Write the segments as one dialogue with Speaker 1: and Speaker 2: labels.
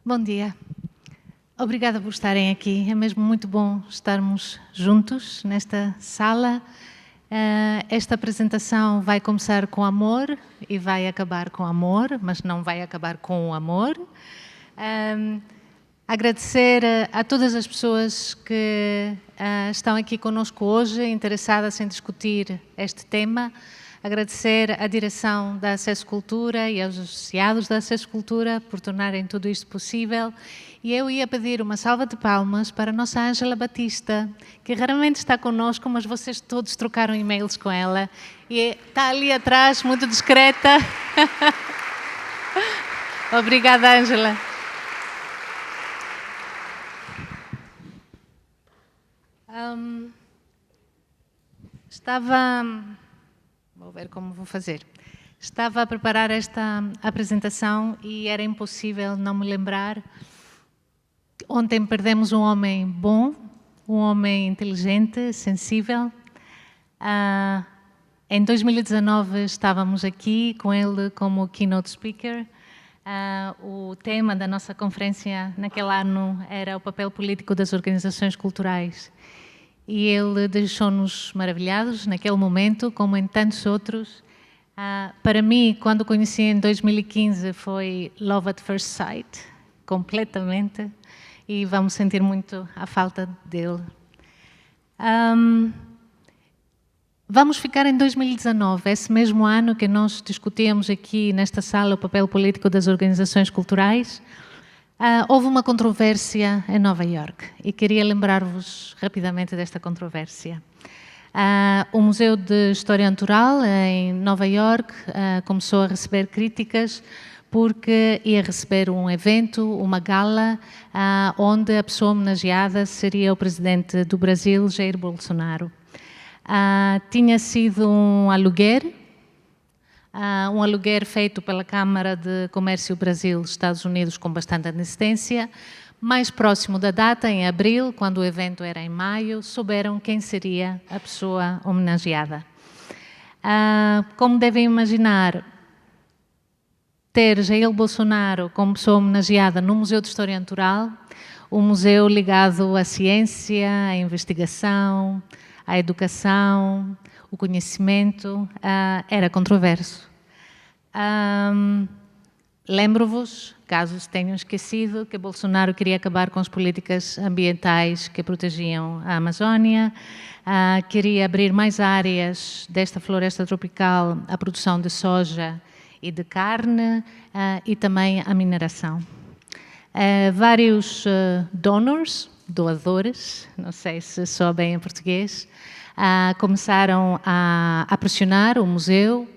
Speaker 1: Bom dia. Obrigada por estarem aqui. É mesmo muito bom estarmos juntos nesta sala. Esta apresentação vai começar com amor e vai acabar com amor, mas não vai acabar com o amor. Agradecer a todas as pessoas que estão aqui conosco hoje, interessadas em discutir este tema. Agradecer à direção da Acesso Cultura e aos associados da Acesso Cultura por tornarem tudo isto possível. E eu ia pedir uma salva de palmas para a nossa Ângela Batista, que raramente está conosco, mas vocês todos trocaram e-mails com ela. E está ali atrás, muito discreta. Obrigada, Ângela. Vou ver como vou fazer. Estava a preparar esta apresentação e era impossível não me lembrar. Ontem perdemos um homem bom, um homem inteligente, sensível. Em 2019 estávamos aqui com ele como keynote speaker. O tema da nossa conferência naquele ano era o papel político das organizações culturais. E ele deixou-nos maravilhados naquele momento, como em tantos outros. Para mim, quando o conheci em 2015, foi love at first sight, completamente. E vamos sentir muito a falta dele. Vamos ficar em 2019, esse mesmo ano que nós discutíamos aqui nesta sala o papel político das organizações culturais. Houve uma controvérsia em Nova Iorque e queria lembrar-vos rapidamente desta controvérsia. O Museu de História Natural em Nova Iorque começou a receber críticas porque ia receber um evento, uma gala, onde a pessoa homenageada seria o presidente do Brasil, Jair Bolsonaro. Tinha sido um aluguer feito pela Câmara de Comércio Brasil-Estados Unidos com bastante antecedência. Mais próximo da data, em abril, quando o evento era em maio, souberam quem seria a pessoa homenageada. Como devem imaginar, ter Jair Bolsonaro como pessoa homenageada no Museu de História Natural, um museu ligado à ciência, à investigação, à educação, o conhecimento, era controverso. Lembro-vos, caso se tenham esquecido, que Bolsonaro queria acabar com as políticas ambientais que protegiam a Amazónia, queria abrir mais áreas desta floresta tropical à produção de soja e de carne e também à mineração. Vários doadores, não sei se soa bem em português, começaram a pressionar o museu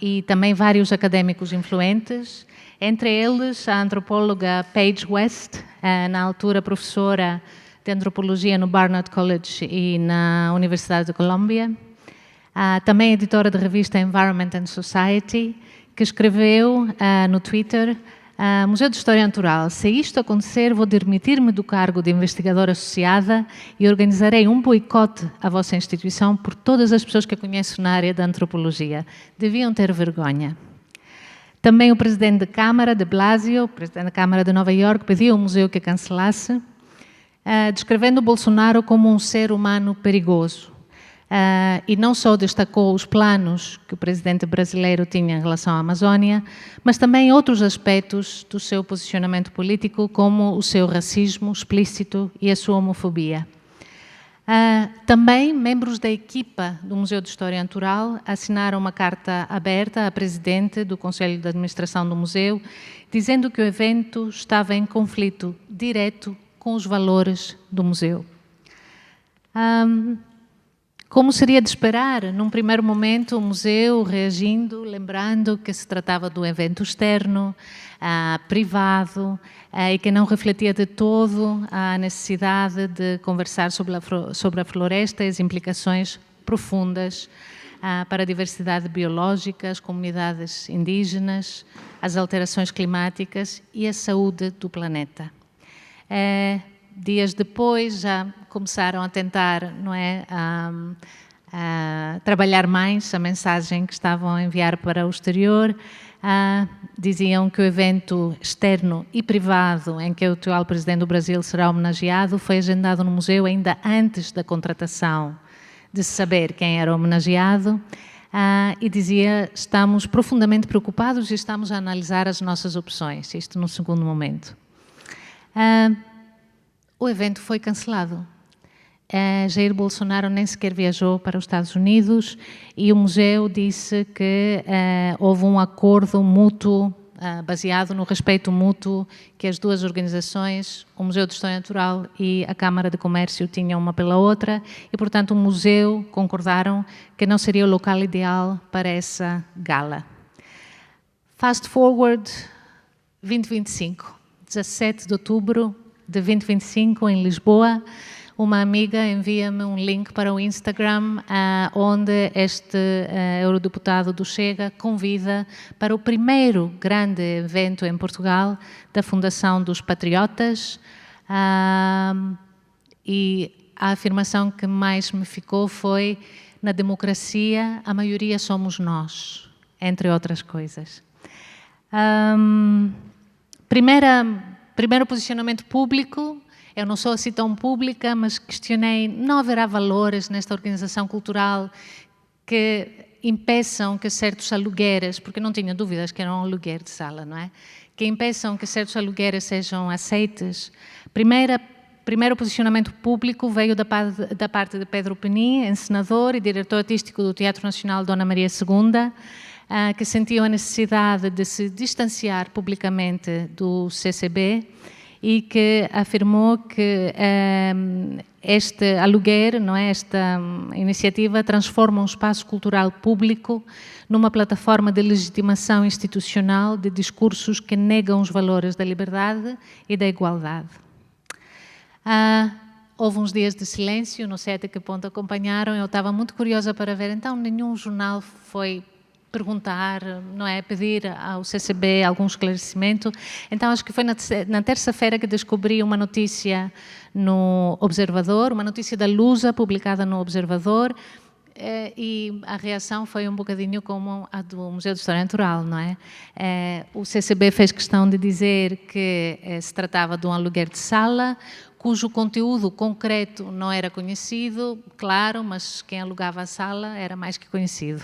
Speaker 1: e também vários académicos influentes, entre eles a antropóloga Paige West, na altura professora de antropologia no Barnard College e na Universidade de Colômbia, também editora da revista Environment and Society, que escreveu no Twitter: Museu de História Natural, se isto acontecer, vou demitir-me do cargo de investigadora associada e organizarei um boicote à vossa instituição por todas as pessoas que eu conheço na área da antropologia. Deviam ter vergonha. Também o presidente da Câmara, de Blasio, o presidente da Câmara de Nova Iorque, pediu ao museu que cancelasse, descrevendo Bolsonaro como um ser humano perigoso. E não só destacou os planos que o presidente brasileiro tinha em relação à Amazónia, mas também outros aspectos do seu posicionamento político, como o seu racismo explícito e a sua homofobia. Também membros da equipa do Museu de História Natural assinaram uma carta aberta à presidente do Conselho de Administração do museu, dizendo que o evento estava em conflito direto com os valores do museu. Como seria de esperar, num primeiro momento, o museu reagindo, lembrando que se tratava de um evento externo, privado, e que não refletia de todo a necessidade de conversar sobre a floresta e as implicações profundas para a diversidade biológica, as comunidades indígenas, as alterações climáticas e a saúde do planeta. Dias depois já começaram a tentar, não é, trabalhar mais a mensagem que estavam a enviar para o exterior. Diziam que o evento externo e privado em que o atual presidente do Brasil será homenageado foi agendado no museu ainda antes da contratação, de saber quem era homenageado, e dizia: estamos profundamente preocupados e estamos a analisar as nossas opções, isto no segundo momento. O evento foi cancelado. Jair Bolsonaro nem sequer viajou para os Estados Unidos e o museu disse que houve um acordo mútuo, baseado no respeito mútuo que as duas organizações, o Museu de História Natural e a Câmara de Comércio, tinham uma pela outra e, portanto, o museu concordaram que não seria o local ideal para essa gala. Fast forward 2025, 17 de outubro de 2025, em Lisboa, uma amiga envia-me um link para o Instagram, onde este eurodeputado do Chega convida para o primeiro grande evento em Portugal da Fundação dos Patriotas, e a afirmação que mais me ficou foi: na democracia a maioria somos nós, entre outras coisas. Primeiro posicionamento público. Eu não sou assim tão pública, mas questionei: não haverá valores nesta organização cultural que impeçam que certos alugueres, porque não tinha dúvidas que era um aluguer de sala, não é? Que impeçam que certos alugueres sejam aceites. Primeiro posicionamento público veio da parte de Pedro Penin, encenador e diretor artístico do Teatro Nacional Dona Maria II, que sentiu a necessidade de se distanciar publicamente do CCB e que afirmou que este aluguer, não é, esta iniciativa, transforma um espaço cultural público numa plataforma de legitimação institucional de discursos que negam os valores da liberdade e da igualdade. Houve uns dias de silêncio, não sei até que ponto acompanharam, eu estava muito curiosa para ver, então nenhum jornal foi perguntar, não é, pedir ao CCB algum esclarecimento. Então acho que foi na terça-feira que descobri uma notícia no Observador, uma notícia da Lusa publicada no Observador, e a reação foi um bocadinho como a do Museu de História Natural, não é? O CCB fez questão de dizer que se tratava de um aluguer de sala, cujo conteúdo concreto não era conhecido, claro, mas quem alugava a sala era mais que conhecido.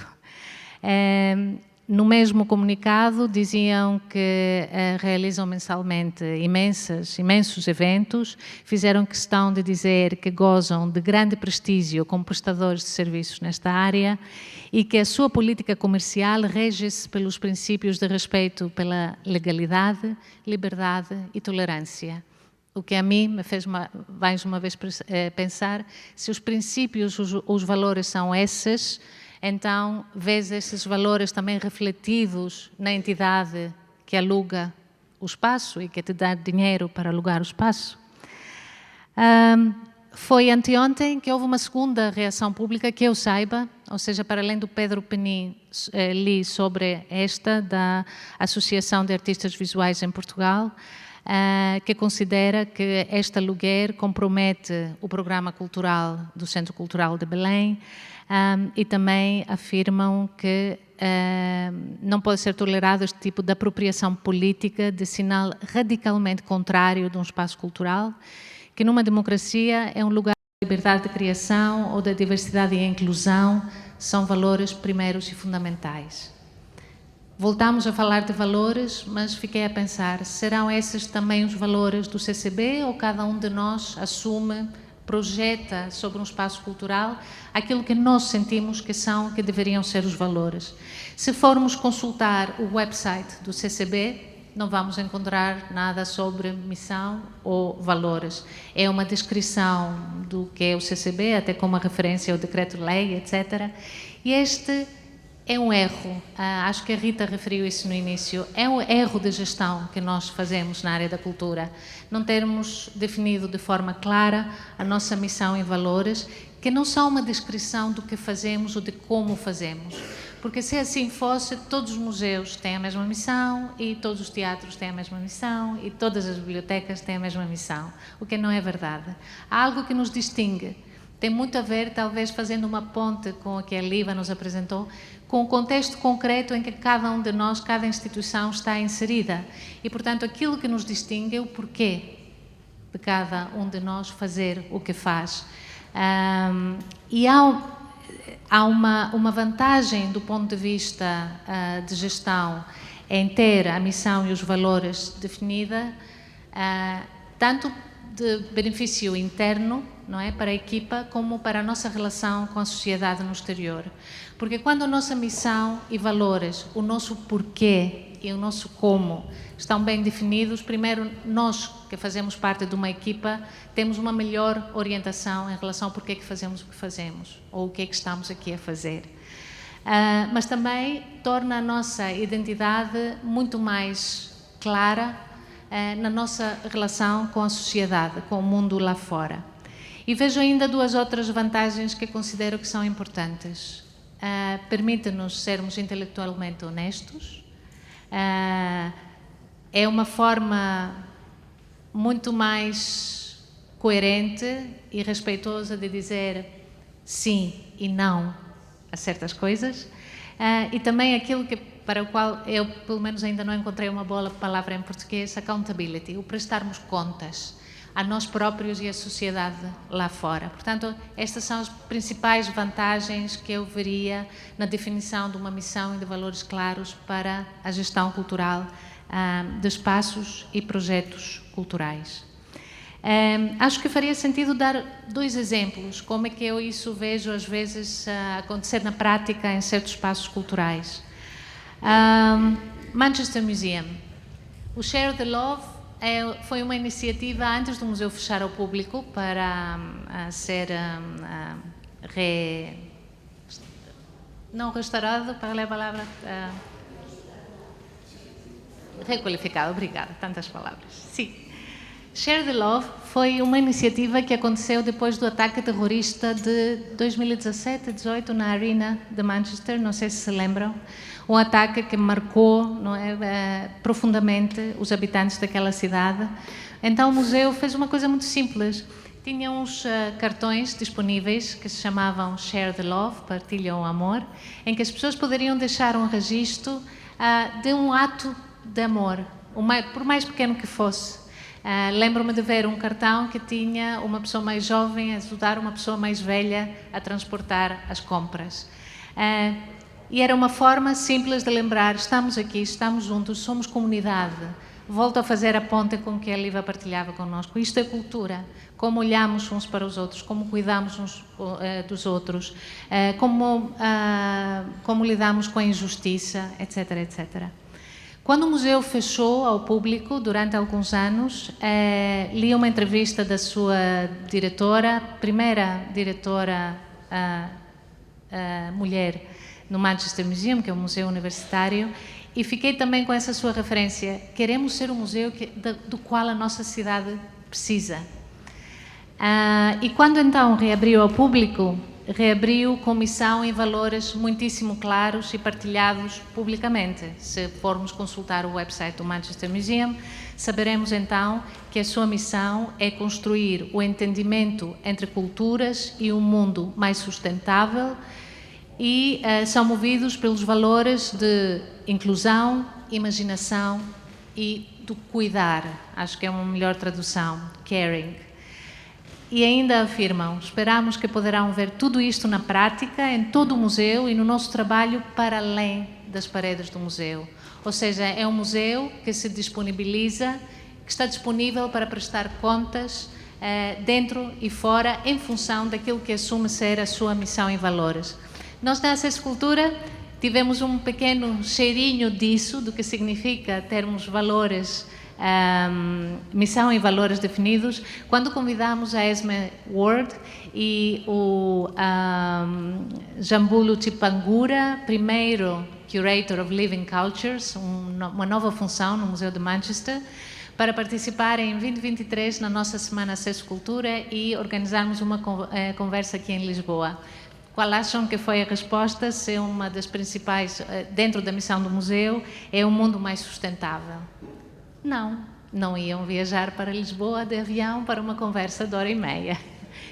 Speaker 1: No mesmo comunicado diziam que realizam mensalmente imensos eventos, fizeram questão de dizer que gozam de grande prestígio como prestadores de serviços nesta área e que a sua política comercial rege-se pelos princípios de respeito pela legalidade, liberdade e tolerância. O que a mim me fez mais uma vez pensar: se os princípios, os valores são esses, então vês esses valores também refletidos na entidade que aluga o espaço e que te dá dinheiro para alugar o espaço. Foi anteontem que houve uma segunda reação pública que eu saiba, ou seja, para além do Pedro Penin, li sobre esta, da Associação de Artistas Visuais em Portugal, que considera que este aluguer compromete o programa cultural do Centro Cultural de Belém, e também afirmam que não pode ser tolerado este tipo de apropriação política de sinal radicalmente contrário de um espaço cultural, que numa democracia é um lugar de liberdade de criação ou da diversidade e inclusão, são valores primeiros e fundamentais. Voltamos a falar de valores, mas fiquei a pensar: serão esses também os valores do CCB ou cada um de nós assume, projeta sobre um espaço cultural aquilo que nós sentimos que deveriam ser os valores? Se formos consultar o website do CCB, não vamos encontrar nada sobre missão ou valores. É uma descrição do que é o CCB, até com uma referência ao decreto-lei, etc. E este é um erro, acho que a Rita referiu isso no início, é um erro de gestão que nós fazemos na área da cultura. Não termos definido de forma clara a nossa missão e valores, que não são uma descrição do que fazemos ou de como fazemos. Porque se assim fosse, todos os museus têm a mesma missão e todos os teatros têm a mesma missão e todas as bibliotecas têm a mesma missão, o que não é verdade. Há algo que nos distingue tem muito a ver, talvez, fazendo uma ponte com o que a Liva nos apresentou, com o contexto concreto em que cada um de nós, cada instituição está inserida. E, portanto, aquilo que nos distingue é o porquê de cada um de nós fazer o que faz. E há uma vantagem do ponto de vista de gestão em ter a missão e os valores definida, tanto de benefício interno, não é, para a equipa, como para a nossa relação com a sociedade no exterior. Porque quando a nossa missão e valores, o nosso porquê e o nosso como estão bem definidos, primeiro nós que fazemos parte de uma equipa temos uma melhor orientação em relação ao porquê que fazemos o que fazemos ou o que é que estamos aqui a fazer. Mas também torna a nossa identidade muito mais clara na nossa relação com a sociedade, com o mundo lá fora. E vejo ainda duas outras vantagens que considero que são importantes. Permite-nos sermos intelectualmente honestos, é uma forma muito mais coerente e respeitosa de dizer sim e não a certas coisas, e também aquilo para o qual eu, pelo menos, ainda não encontrei uma boa palavra em português, accountability, o prestarmos contas a nós próprios e à sociedade lá fora. Portanto, estas são as principais vantagens que eu veria na definição de uma missão e de valores claros para a gestão cultural de espaços e projetos culturais. Acho que faria sentido dar dois exemplos, como é que eu isso vejo às vezes acontecer na prática em certos espaços culturais. Manchester Museum. O Share the Love foi uma iniciativa antes do museu fechar ao público para ser não restaurado, para a palavra requalificado, obrigada, tantas palavras. Sim. Share the Love foi uma iniciativa que aconteceu depois do ataque terrorista de 2017-18 na Arena de Manchester, não sei se lembram, um ataque que marcou, não é, profundamente os habitantes daquela cidade. Então o museu fez uma coisa muito simples, tinha uns cartões disponíveis que se chamavam Share the Love, Partilha o Amor, em que as pessoas poderiam deixar um registro de um ato de amor, por mais pequeno que fosse. Lembro-me de ver um cartão que tinha uma pessoa mais jovem a ajudar uma pessoa mais velha a transportar as compras. E era uma forma simples de lembrar, estamos aqui, estamos juntos, somos comunidade. Volto a fazer a ponte com que a Liva partilhava connosco. Isto é cultura, como olhamos uns para os outros, como cuidamos uns dos outros, como lidamos com a injustiça, etc, etc. Quando o museu fechou ao público, durante alguns anos, li uma entrevista da sua diretora, primeira diretora mulher no Manchester Museum, que é um museu universitário, e fiquei também com essa sua referência. Queremos ser um museu do qual a nossa cidade precisa. E quando então reabriu ao público, reabriu com missão e valores muitíssimo claros e partilhados publicamente. Se formos consultar o website do Manchester Museum, saberemos então que a sua missão é construir o entendimento entre culturas e um mundo mais sustentável e são movidos pelos valores de inclusão, imaginação e do cuidar. Acho que é uma melhor tradução, caring. E ainda afirmam, esperamos que poderão ver tudo isto na prática, em todo o museu e no nosso trabalho para além das paredes do museu. Ou seja, é um museu que se disponibiliza, que está disponível para prestar contas dentro e fora, em função daquilo que assume ser a sua missão e valores. Nós, na Acess Cultura, tivemos um pequeno cheirinho disso, do que significa termos valores, missão e valores definidos, quando convidamos a Esme Ward e o Jambulo Chipangura, primeiro Curator of Living Cultures, uma nova função no Museu de Manchester, para participarem em 2023 na nossa Semana Acess Cultura e organizarmos uma conversa aqui em Lisboa. Qual acham que foi a resposta? Se uma das principais, dentro da missão do museu, é um mundo mais sustentável? Não iam viajar para Lisboa de avião para uma conversa de 1h30.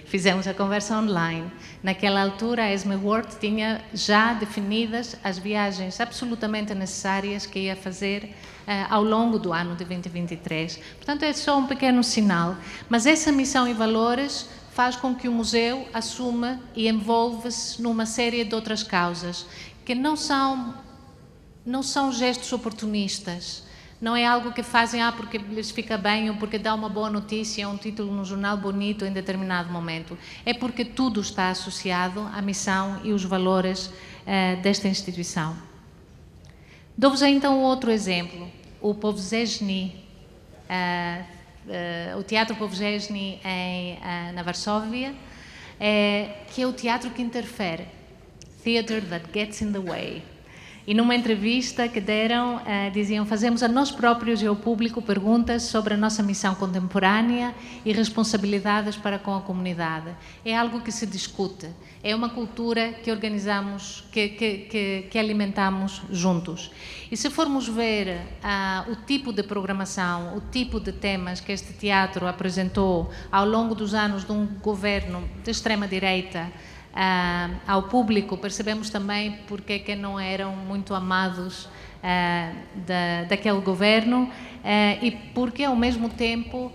Speaker 1: Fizemos a conversa online. Naquela altura, a Esme World tinha já definidas as viagens absolutamente necessárias que ia fazer ao longo do ano de 2023. Portanto, é só um pequeno sinal. Mas essa missão e valores faz com que o museu assuma e envolva-se numa série de outras causas, que não são gestos oportunistas. Não é algo que fazem porque lhes fica bem ou porque dá uma boa notícia, um título no jornal bonito em determinado momento. É porque tudo está associado à missão e os valores desta instituição. Dou-vos então outro exemplo, o Powszechny, o Teatro Powszechny na Varsóvia, que é o teatro que interfere, Theatre that gets in the way. E numa entrevista que deram, diziam: fazemos a nós próprios e ao público perguntas sobre a nossa missão contemporânea e responsabilidades para com a comunidade. É algo que se discute, é uma cultura que organizamos, que alimentamos juntos. E se formos ver o tipo de programação, o tipo de temas que este teatro apresentou ao longo dos anos de um governo de extrema-direita, ao público, percebemos também porque que não eram muito amados daquele governo e porque, ao mesmo tempo,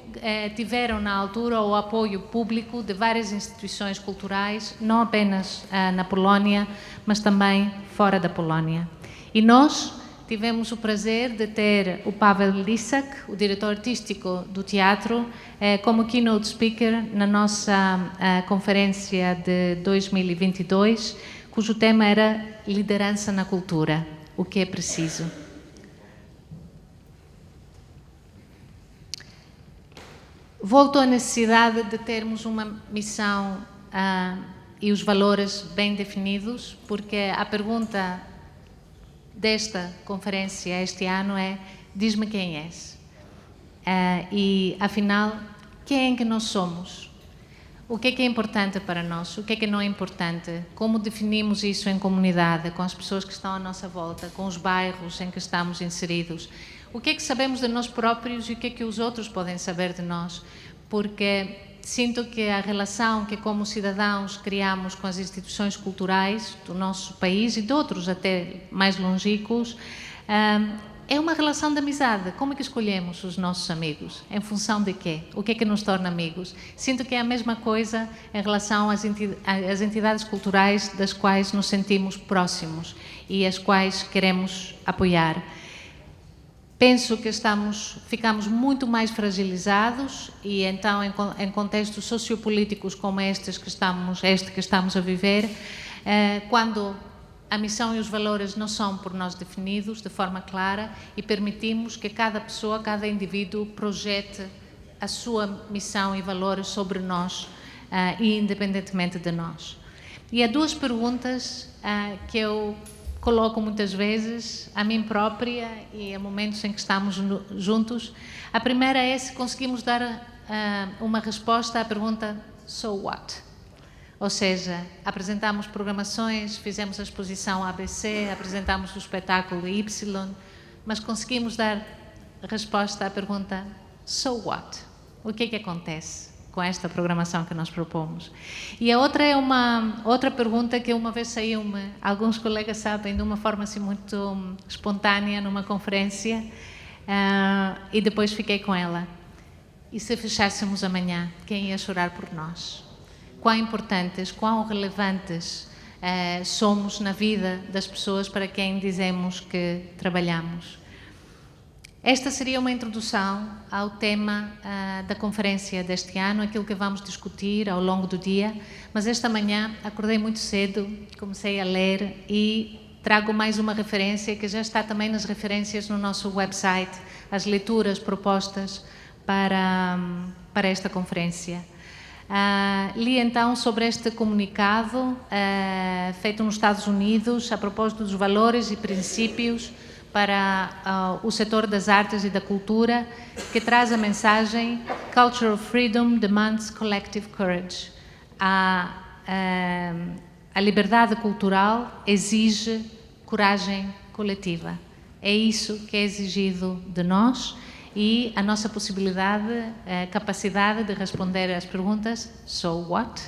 Speaker 1: tiveram na altura o apoio público de várias instituições culturais, não apenas na Polónia, mas também fora da Polónia. E nós tivemos o prazer de ter o Paweł Lisak, o diretor artístico do teatro, como keynote speaker na nossa conferência de 2022, cujo tema era Liderança na Cultura, o que é preciso. Volto à necessidade de termos uma missão e os valores bem definidos, porque a pergunta desta conferência este ano é: diz-me quem és. E, afinal, quem é que nós somos? O que é importante para nós? O que é não é importante? Como definimos isso em comunidade, com as pessoas que estão à nossa volta, com os bairros em que estamos inseridos? O que sabemos de nós próprios e o que os outros podem saber de nós? Porque sinto que a relação que, como cidadãos, criamos com as instituições culturais do nosso país e de outros até mais longínquos, é uma relação de amizade. Como é que escolhemos os nossos amigos? Em função de quê? O que é que nos torna amigos? Sinto que é a mesma coisa em relação às entidades culturais das quais nos sentimos próximos e as quais queremos apoiar. Penso que ficamos muito mais fragilizados e então em contextos sociopolíticos como este que estamos a viver, quando a missão e os valores não são por nós definidos de forma clara e permitimos que cada pessoa, cada indivíduo projete a sua missão e valores sobre nós, independentemente de nós. E há duas perguntas que eu coloco muitas vezes a mim própria e a momentos em que estamos juntos. A primeira é se conseguimos dar uma resposta à pergunta "So what?". Ou seja, apresentamos programações, fizemos a exposição ABC, apresentamos o espetáculo Y, mas conseguimos dar resposta à pergunta "So what?". O que acontece com esta programação que nós propomos? E a outra é outra pergunta que uma vez saiu-me, alguns colegas sabem, de uma forma assim muito espontânea, numa conferência, e depois fiquei com ela. E se fechássemos amanhã, quem ia chorar por nós? Quão importantes, quão relevantes somos na vida das pessoas para quem dizemos que trabalhamos? Esta seria uma introdução ao tema da conferência deste ano, aquilo que vamos discutir ao longo do dia, mas esta manhã acordei muito cedo, comecei a ler e trago mais uma referência que já está também nas referências no nosso website, as leituras propostas para esta conferência. Li então sobre este comunicado feito nos Estados Unidos a propósito dos valores e princípios para o setor das artes e da cultura, que traz a mensagem "Cultural freedom demands collective courage". A liberdade cultural exige coragem coletiva. É isso que é exigido de nós e a nossa possibilidade, capacidade de responder às perguntas so what?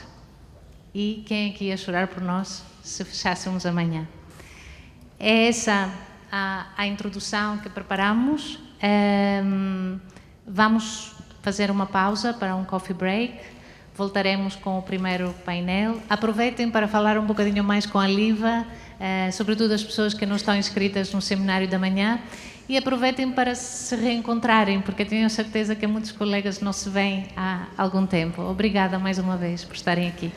Speaker 1: E quem é que ia chorar por nós se fechássemos amanhã? É essa a introdução que preparamos. Vamos fazer uma pausa para um coffee break. Voltaremos com o primeiro painel. Aproveitem para falar um bocadinho mais com a Liva, sobretudo as pessoas que não estão inscritas no seminário da manhã. E aproveitem para se reencontrarem, porque tenho certeza que muitos colegas não se veem há algum tempo. Obrigada mais uma vez por estarem aqui.